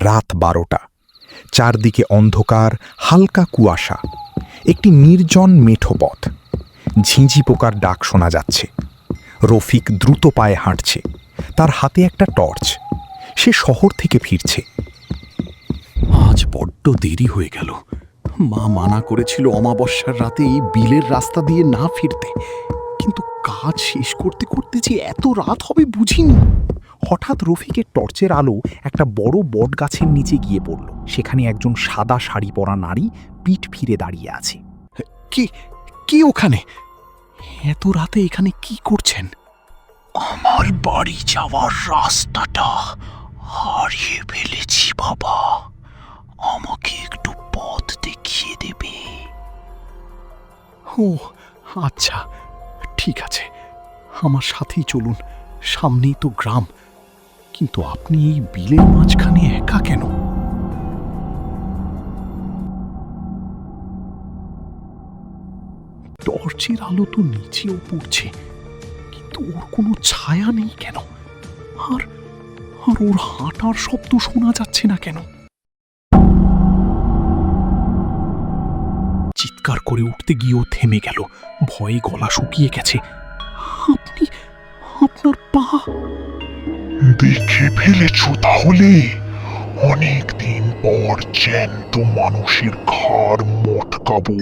রাত 12টা। চারদিকে অন্ধকার, হালকা কুয়াশা। একটি নির্জন মেঠো পথ। ঝিঁঝি পোকার ডাক শোনা যাচ্ছে। রফিক দ্রুত পায়ে হাঁটছে। তার হাতে একটা টর্চ। সে শহর থেকে ফিরছে। আজ বড্ড দেরি হয়ে গেল। মা মানা করেছিল অমাবস্যার রাতে এই বিলের রাস্তা দিয়ে না ফিরতে, কিন্তু কাজ শেষ করতে করতে যে এত রাত হবে বুঝিনি। হঠাৎ রফিকের টর্চের আলো একটা বড় বট গাছের নিচে গিয়ে পড়ল। সেখানে একজন সাদা শাড়ি পরা নারী পিঠ ফিরে দাঁড়িয়ে আছে। কি কি ওখানে? এত রাতে এখানে কি করছেন? আমার বাড়ি যাওয়ার রাস্তাটা হারিয়ে ফেলেছি বাবা, আমাকে একটু পথ দেখিয়ে দেবে? ও আচ্ছা, ঠিক আছে, আমার সাথেই চলুন। সামনেই তো গ্রাম। কিন্তু আপনি এই বিলের মাঝখানে একা কেন? টর্চের আলো তো নিচেও পড়ছে, কিন্তু ওর কোনো ছায়া নেই কেন? আর আর ওর হাঁটার শব্দ শোনা যাচ্ছে না কেন? চিৎকার করে উঠতে গিয়েও থেমে গেল। ভয়ে গলা শুকিয়ে গেছে। আপনি, আপনার পা দেখে ফেলেছ তাহলে? অনেকদিন পর জ্যান্ত মানুষের ঘাড় মটকাবো।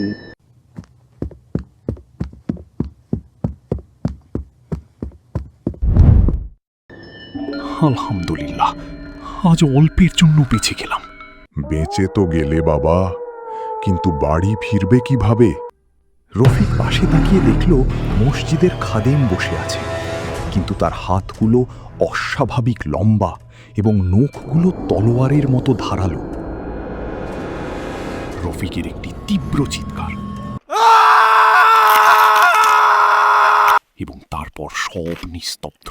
আলহামদুলিল্লাহ, আজ অল্পের জন্য বেঁচে গেলাম। বেঁচে তো গেলে বাবা, কিন্তু বাড়ি ফিরবে কিভাবে? রফিক পাশে তাকিয়ে দেখল মসজিদের খাদেম বসে আছে, কিন্তু তার হাতগুলো অস্বাভাবিক লম্বা এবং নখগুলো তলোয়ারের মতো ধারালো। রফিকের একটি তীব্র চিৎকার, এবং তারপর সব নিস্তব্ধ।